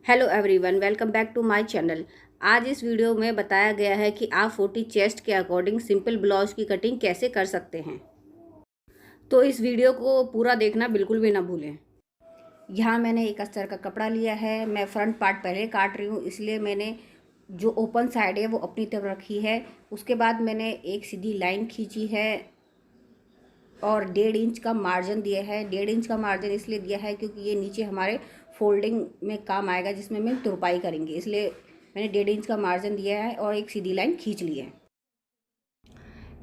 Hello everyone, welcome back to my channel. आज इस video में बताया गया है कि आप 40 चेस्ट के अकॉर्डिंग सिंपल ब्लाउज की कटिंग कैसे कर सकते हैं। तो इस वीडियो को पूरा देखना बिल्कुल भी ना भूलें। यहाँ मैंने एक अस्तर का कपड़ा लिया है। मैं फ्रंट पार्ट पहले काट रही हूँ, इसलिए मैंने जो ओपन साइड है वो अपनी तरफ रखी है। उसके बाद मैंने एक सीधी लाइन खींची है और 1.5 इंच का मार्जिन दिया है। 1.5 इंच का मार्जिन इसलिए दिया है क्योंकि ये नीचे हमारे फोल्डिंग में काम आएगा, जिसमें हम तुरपाई करेंगे, इसलिए मैंने 1.5 इंच का मार्जिन दिया है और एक सीधी लाइन खींच ली है।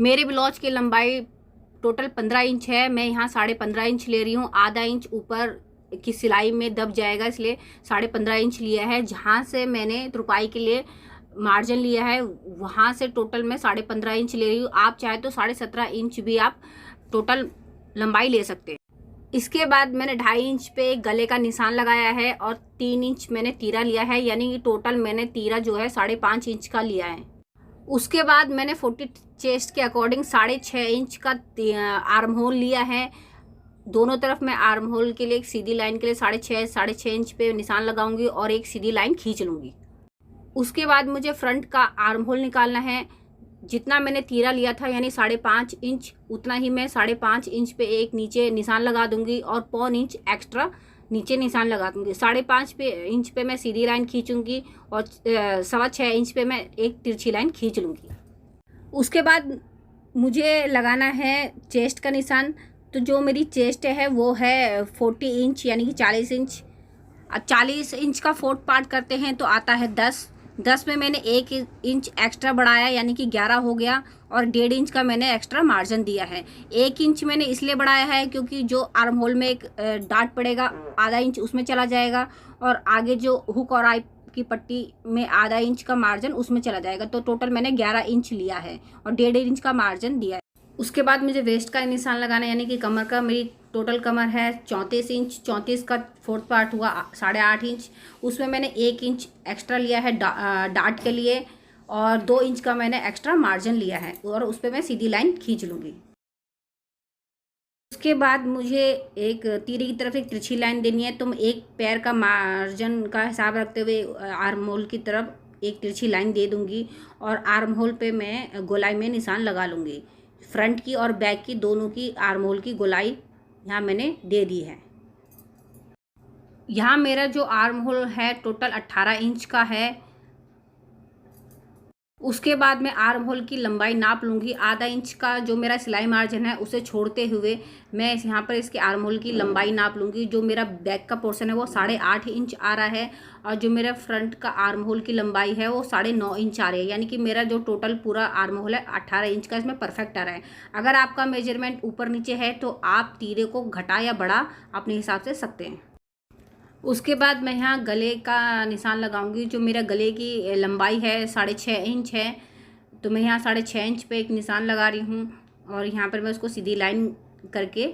मेरे ब्लाउज की लंबाई टोटल 15 इंच है। मैं यहाँ 15.5 इंच ले रही हूँ। आधा इंच ऊपर की सिलाई में दब जाएगा, इसलिए 15.5 इंच लिया है। जहाँ से मैंने तुरपाई के लिए मार्जिन लिया है वहाँ से टोटल मैं 15.5 इंच ले रही हूँ। आप चाहे तो 17.5 इंच भी आप टोटल लंबाई ले सकते हैं। इसके बाद मैंने 2.5 इंच पे गले का निशान लगाया है और 3 इंच मैंने तीरा लिया है, यानी कि टोटल मैंने तीरा जो है 5.5 इंच का लिया है। उसके बाद मैंने 40 चेस्ट के अकॉर्डिंग 6.5 इंच का आर्म होल लिया है। दोनों तरफ मैं आर्म होल के लिए एक सीधी लाइन के लिए 6.5 इंच पे निशान लगाऊंगी और एक सीधी लाइन खींच लूँगी। उसके बाद मुझे फ्रंट का आर्म होल निकालना है। जितना मैंने तीरा लिया था यानी 5.5 इंच, उतना ही मैं 5.5 इंच पे एक नीचे निशान लगा दूंगी और 0.25 इंच एक्स्ट्रा नीचे निशान लगा दूंगी। 5.5 इंच पे मैं सीधी लाइन खींचूंगी और 6.25 इंच पे मैं एक तिरछी लाइन खींच लूँगी। उसके बाद मुझे लगाना है चेस्ट का निशान। तो जो मेरी चेस्ट है वो है 40 इंच यानी कि 40 इंच। 40 इंच का 4th पार्ट करते हैं तो आता है 10 में मैंने 1 इंच एक्स्ट्रा बढ़ाया यानी कि 11 हो गया और 1.5 इंच का मैंने एक्स्ट्रा मार्जिन दिया है। 1 इंच मैंने इसलिए बढ़ाया है क्योंकि जो आर्म होल में एक डाट पड़ेगा, आधा इंच उसमें चला जाएगा और आगे जो हुक और आई की पट्टी में आधा इंच का मार्जिन उसमें चला जाएगा। तो टोटल मैंने 11 इंच लिया है और 1.5 इंच का मार्जिन दिया है। उसके बाद मुझे वेस्ट का निशान लगाना है, यानी कि कमर का। मेरी टोटल कमर है 34 इंच। 34 का 4th पार्ट हुआ 8.5 इंच। उसमें मैंने 1 इंच एक्स्ट्रा लिया है डाट के लिए और 2 इंच का मैंने एक्स्ट्रा मार्जिन लिया है और उस पर मैं सीधी लाइन खींच लूँगी। उसके बाद मुझे एक तीरे की तरफ एक तिरछी लाइन देनी है, तो मैं एक पैर का मार्जिन का हिसाब रखते हुए आर्म होल की तरफ एक तिरछी लाइन दे दूँगी और आर्म होल पे मैं गोलाई में निशान लगा लूँगी। फ्रंट की और बैक की दोनों की आर्म होल की गोलाई यहाँ मैंने दे दी है। यहाँ मेरा जो आर्म होल है टोटल 18 इंच का है। उसके बाद मैं आर्म होल की लंबाई नाप लूँगी। आधा इंच का जो मेरा सिलाई मार्जिन है उसे छोड़ते हुए मैं यहाँ पर इसके आर्म होल की लंबाई नाप लूँगी। जो मेरा बैक का पोर्शन है वो 8.5 इंच आ रहा है और जो मेरा फ्रंट का आर्म होल की लंबाई है वो 9.5 इंच आ रही है, यानी कि मेरा जो टोटल पूरा आर्म होल है 18 इंच का इसमें परफेक्ट आ रहा है। अगर आपका मेजरमेंट ऊपर नीचे है तो आप तीरे को घटा या बढ़ा अपने हिसाब से सकते हैं। उसके बाद मैं यहाँ गले का निशान लगाऊंगी। जो मेरा गले की लंबाई है 6.5 इंच है, तो मैं यहाँ 6.5 इंच पे एक निशान लगा रही हूँ और यहाँ पर मैं उसको सीधी लाइन करके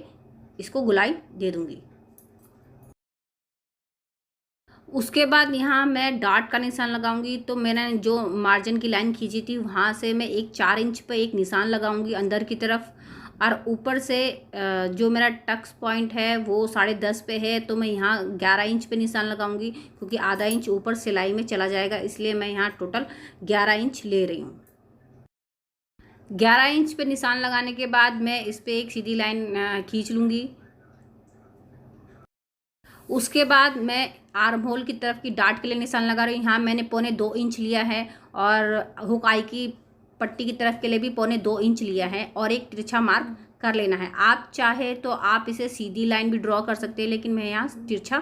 इसको गुलाई दे दूँगी। उसके बाद यहाँ मैं डाट का निशान लगाऊंगी। तो मैंने जो मार्जिन की लाइन खींची थी वहाँ से मैं एक 4 इंच पे एक निशान लगाऊंगी अंदर की तरफ और ऊपर से जो मेरा टक्स पॉइंट है वो 10.5 पे है, तो मैं यहाँ 11 इंच पे निशान लगाऊंगी क्योंकि आधा इंच ऊपर सिलाई में चला जाएगा, इसलिए मैं यहाँ टोटल 11 इंच ले रही हूँ। 11 इंच पे निशान लगाने के बाद मैं इस पर एक सीधी लाइन खींच लूँगी। उसके बाद मैं आर्म होल की तरफ की डाट के लिए निशान लगा रही हूँ। यहाँ मैंने 2.25 इंच लिया है और हुक आई की पट्टी की तरफ के लिए भी 2.25 इंच लिया है और एक तिरछा मार्क कर लेना है। आप चाहे तो आप इसे सीधी लाइन भी ड्रॉ कर सकते हैं, लेकिन मैं यहाँ तिरछा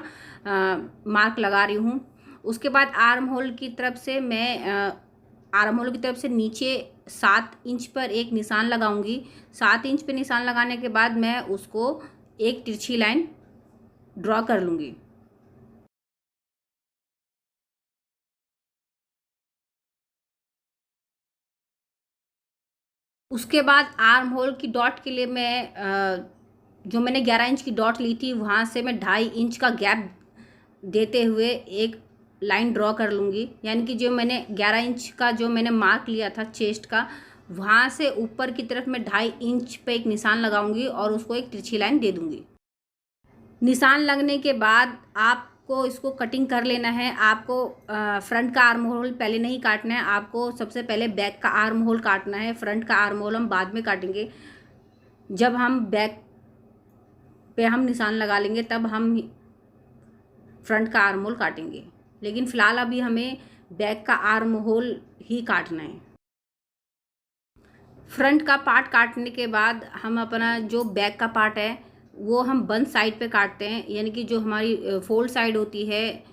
मार्क लगा रही हूँ। उसके बाद आर्म होल की तरफ से मैं आर्म होल की तरफ से नीचे 7 इंच पर एक निशान लगाऊंगी। 7 इंच पे निशान लगाने के बाद मैं उसको एक तिरछी लाइन ड्रॉ कर लूँगी। उसके बाद आर्म होल की डॉट के लिए मैं जो मैंने 11 इंच की डॉट ली थी वहाँ से मैं 2.5 इंच का गैप देते हुए एक लाइन ड्रॉ कर लूँगी, यानी कि जो मैंने 11 इंच का जो मैंने मार्क लिया था चेस्ट का, वहाँ से ऊपर की तरफ मैं 2.5 इंच पे एक निशान लगाऊंगी और उसको एक तिरछी लाइन दे दूँगी। निशान लगने के बाद आप आपको इसको कटिंग कर लेना है। आपको फ्रंट का आर्म होल पहले नहीं काटना है, आपको सबसे पहले बैक का आर्म होल काटना है। फ्रंट का आर्म होल हम बाद में काटेंगे, जब हम बैक पे हम निशान लगा लेंगे तब हम फ्रंट का आर्म होल काटेंगे। लेकिन फ़िलहाल अभी हमें बैक का आर्म होल ही काटना है। फ्रंट का पार्ट काटने के बाद हम अपना जो बैक का पार्ट है वो हम बंद साइड पे काटते हैं, यानी कि जो हमारी फोल्ड साइड होती है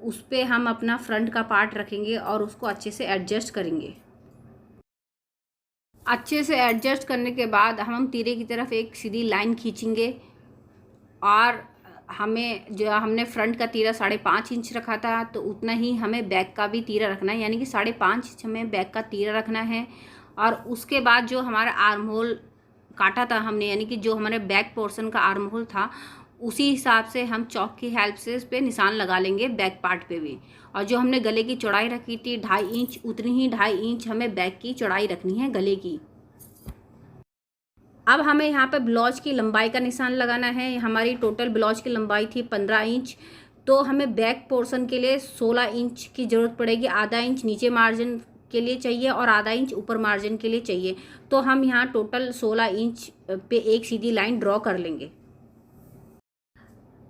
उस पे हम अपना फ्रंट का पार्ट रखेंगे और उसको अच्छे से एडजस्ट करेंगे। अच्छे से एडजस्ट करने के बाद हम तीरे की तरफ एक सीधी लाइन खींचेंगे और हमें जो हमने फ्रंट का तीरा 5.5 इंच रखा था तो उतना ही हमें बैक का भी तीरा रखना है, यानी कि 5.5 इंच हमें बैक का तीरा रखना है। और उसके बाद जो हमारा आर्म होल काटा था हमने, यानी कि जो हमारे बैक पोर्शन का आर्म होल था, उसी हिसाब से हम चॉक की हेल्प से इस पर निशान लगा लेंगे बैक पार्ट पे भी। और जो हमने गले की चौड़ाई रखी थी 2.5 इंच, उतनी ही 2.5 इंच हमें बैक की चौड़ाई रखनी है गले की। अब हमें यहाँ पे ब्लाउज की लंबाई का निशान लगाना है। हमारी टोटल ब्लाउज की लंबाई थी 15 इंच, तो हमें बैक पोर्शन के लिए 16 इंच की ज़रूरत पड़ेगी। आधा इंच नीचे मार्जिन के लिए चाहिए और आधा इंच ऊपर मार्जिन के लिए चाहिए। तो हम यहाँ टोटल 16 इंच पे एक सीधी लाइन ड्रॉ कर लेंगे।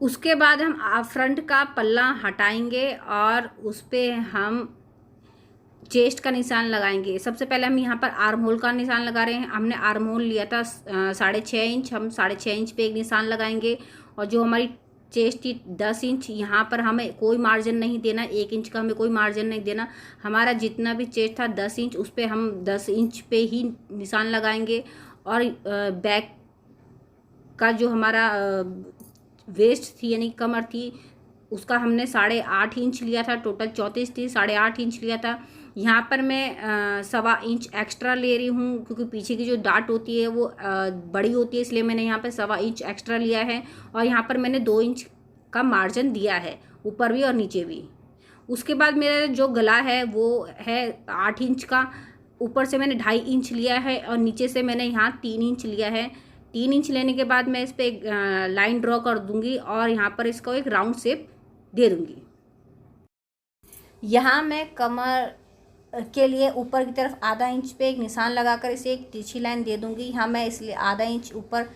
उसके बाद हम फ्रंट का पल्ला हटाएंगे और उस पर हम चेस्ट का निशान लगाएंगे। सबसे पहले हम यहाँ पर आर्म होल का निशान लगा रहे हैं। हमने आर्म होल लिया था 6.5 इंच, हम 6.5 इंच पे एक निशान लगाएंगे। और जो हमारी चेस्ट थी 10 इंच, यहाँ पर हमें कोई मार्जिन नहीं देना, 1 इंच का हमें कोई मार्जिन नहीं देना। हमारा जितना भी चेस्ट था 10 इंच, उस पर हम 10 इंच पे ही निशान लगाएंगे। और बैक का जो हमारा वेस्ट थी यानी कमर थी, उसका हमने 8.5 इंच लिया था। टोटल 34 थी, 8.5 इंच लिया था। यहाँ पर मैं 1.25 इंच एक्स्ट्रा ले रही हूँ, क्योंकि पीछे की जो डाट होती है वो बड़ी होती है, इसलिए मैंने यहाँ पर 1.25 इंच एक्स्ट्रा लिया है। और यहाँ पर मैंने 2 इंच का मार्जिन दिया है, ऊपर भी और नीचे भी। उसके बाद मेरा जो गला है वो है 8 इंच का। ऊपर से मैंने 2.5 इंच लिया है और नीचे से मैंने यहाँ 3 इंच लिया है। 3 इंच लेने के बाद मैं इस पर एक लाइन ड्रॉ कर दूँगी और यहाँ पर इसको एक राउंड शेप दे दूँगी। यहाँ मैं कमर के लिए ऊपर की तरफ आधा इंच पे एक निशान लगाकर इसे एक तिरछी लाइन दे दूँगी। यहाँ मैं इसलिए आधा इंच ऊपर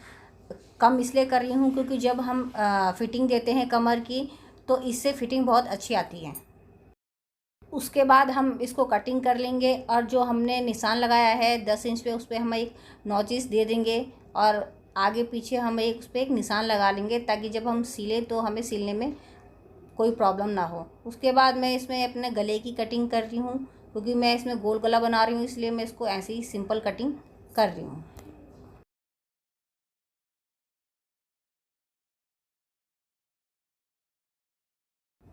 कम इसलिए कर रही हूँ क्योंकि जब हम फिटिंग देते हैं कमर की तो इससे फिटिंग बहुत अच्छी आती है। उसके बाद हम इसको कटिंग कर लेंगे और जो हमने निशान लगाया है 10 इंच पे, उस पर हम एक नॉचिस दे देंगे और आगे पीछे हम उस पर एक निशान लगा लेंगे, ताकि जब हम सिलें तो हमें सिलने में कोई प्रॉब्लम ना हो। उसके बाद मैं इसमें अपने गले की कटिंग कर रही हूँ, क्योंकि मैं इसमें गोल गला बना रही हूँ, इसलिए मैं इसको ऐसे ही सिंपल कटिंग कर रही हूँ।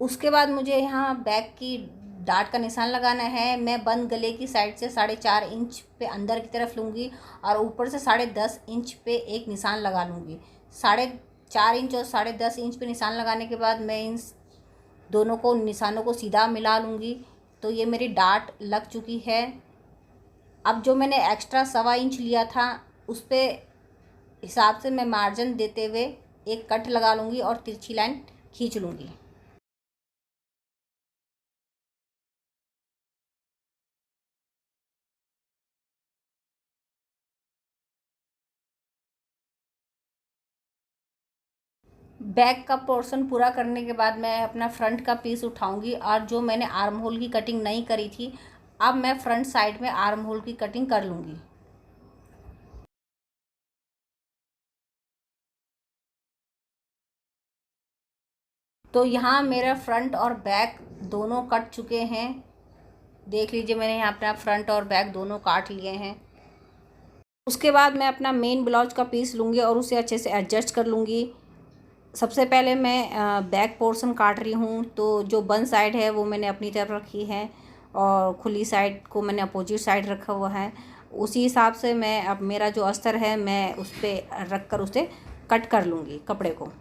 उसके बाद मुझे यहाँ बैक की डाट का निशान लगाना है। मैं बंद गले की साइड से 4.5 इंच पे अंदर की तरफ लूँगी और ऊपर से 10.5 इंच पे एक निशान लगा लूँगी। 4.5 इंच और 10.5 इंच पे निशान लगाने के बाद मैं इन दोनों को निशानों को सीधा मिला लूँगी। तो ये मेरी डाट लग चुकी है। अब जो मैंने एक्स्ट्रा 1.25 इंच लिया था उस पे हिसाब से मैं मार्जिन देते हुए एक कट लगा लूँगी और तिरछी लाइन खींच लूँगी। बैक का पोर्शन पूरा करने के बाद मैं अपना फ्रंट का पीस उठाऊंगी और जो मैंने आर्म होल की कटिंग नहीं करी थी, अब मैं फ्रंट साइड में आर्म होल की कटिंग कर लूँगी। तो यहाँ मेरा फ्रंट और बैक दोनों कट चुके हैं। देख लीजिए, मैंने यहाँ अपना फ्रंट और बैक दोनों काट लिए हैं। उसके बाद मैं अपना मेन ब्लाउज का पीस लूँगी और उसे अच्छे से एडजस्ट कर लूँगी। सबसे पहले मैं बैक पोर्शन काट रही हूँ, तो जो बंद साइड है वो मैंने अपनी तरफ रखी है और खुली साइड को मैंने अपोजिट साइड रखा हुआ है। उसी हिसाब से मैं अब मेरा जो अस्तर है मैं उस पर रख कर उसे कट कर लूँगी कपड़े को।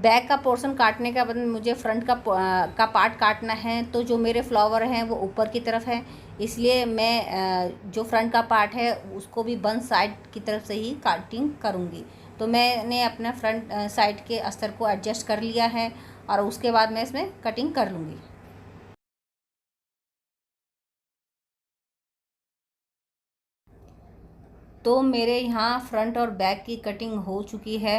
बैक का पोर्शन काटने का बाद मुझे फ्रंट का पार्ट काटना है। तो जो मेरे फ्लावर हैं वो ऊपर की तरफ है, इसलिए मैं जो फ्रंट का पार्ट है उसको भी बंद साइड की तरफ से ही कटिंग करूँगी। तो मैंने अपना फ्रंट साइड के अस्तर को एडजस्ट कर लिया है और उसके बाद मैं इसमें कटिंग कर लूँगी। तो मेरे यहाँ फ्रंट और बैक की कटिंग हो चुकी है।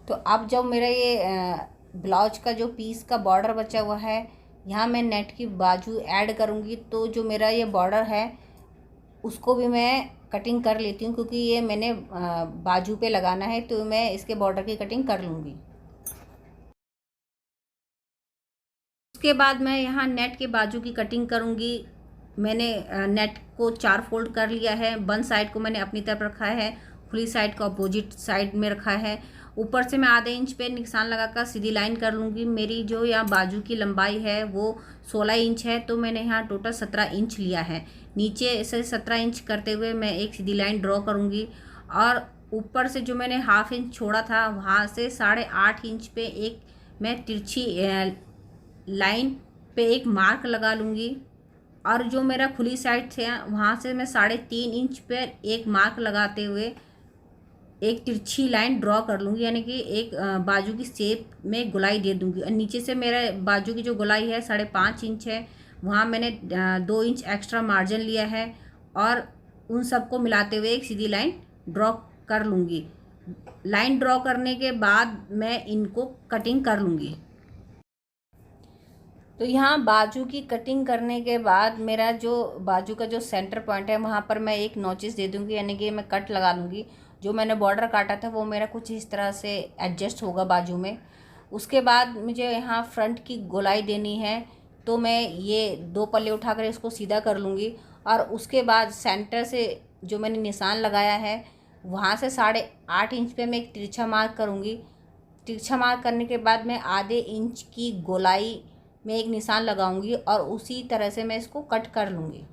तो अब जब मेरा ये ब्लाउज का जो पीस का बॉर्डर बचा हुआ है, यहाँ मैं नेट की बाजू ऐड करूँगी। तो जो मेरा ये बॉर्डर है उसको भी मैं कटिंग कर लेती हूँ, क्योंकि ये मैंने बाजू पे लगाना है, तो मैं इसके बॉर्डर की कटिंग कर लूँगी। उसके बाद मैं यहाँ नेट के बाजू की कटिंग करूँगी। मैंने नेट को 4 फोल्ड कर लिया है। बंद साइड को मैंने अपनी तरफ रखा है, खुली साइड को अपोजिट साइड में रखा है। ऊपर से मैं आधे इंच पे निशान लगाकर सीधी लाइन कर लूँगी। मेरी जो यहाँ बाजू की लंबाई है वो 16 इंच है, तो मैंने यहाँ टोटल 17 इंच लिया है। नीचे से 17 इंच करते हुए मैं एक सीधी लाइन ड्रॉ करूँगी और ऊपर से जो मैंने हाफ इंच छोड़ा था वहाँ से 8.5 इंच पे एक मैं तिरछी लाइन पे एक मार्क लगा लूँगी। और जो मेरा खुली साइड थे वहाँ से मैं 3.5 इंच पर एक मार्क लगाते हुए एक तिरछी लाइन ड्रॉ कर लूँगी, यानी कि एक बाजू की शेप में गोलाई दे दूँगी। और नीचे से मेरे बाजू की जो गोलाई है 5.5 इंच है, वहाँ मैंने 2 इंच एक्स्ट्रा मार्जिन लिया है और उन सबको मिलाते हुए एक सीधी लाइन ड्रॉ कर लूँगी। लाइन ड्रॉ करने के बाद मैं इनको कटिंग कर लूँगी। तो यहाँ बाजू की कटिंग करने के बाद मेरा जो बाजू का जो सेंटर पॉइंट है वहाँ पर मैं एक नोचिस दे दूँगी, यानी कि मैं कट लगा लूँगी। जो मैंने बॉर्डर काटा था वो मेरा कुछ इस तरह से एडजस्ट होगा बाजू में। उसके बाद मुझे यहाँ फ्रंट की गोलाई देनी है, तो मैं ये 2 पल्ले उठाकर इसको सीधा कर लूँगी और उसके बाद सेंटर से जो मैंने निशान लगाया है वहाँ से 8.5 इंच पे मैं एक तिरछा मार्क करूँगी। तिरछा मार्क करने के बाद मैं आधे इंच की गोलाई में एक निशान लगाऊंगी और उसी तरह से मैं इसको कट कर लूँगी।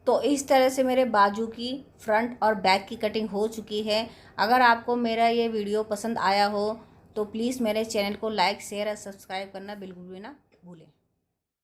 तो इस तरह से मेरे बाजू की फ्रंट और बैक की कटिंग हो चुकी है। अगर आपको मेरा ये वीडियो पसंद आया हो तो प्लीज़ मेरे चैनल को लाइक शेयर और सब्सक्राइब करना बिल्कुल भी ना भूलें।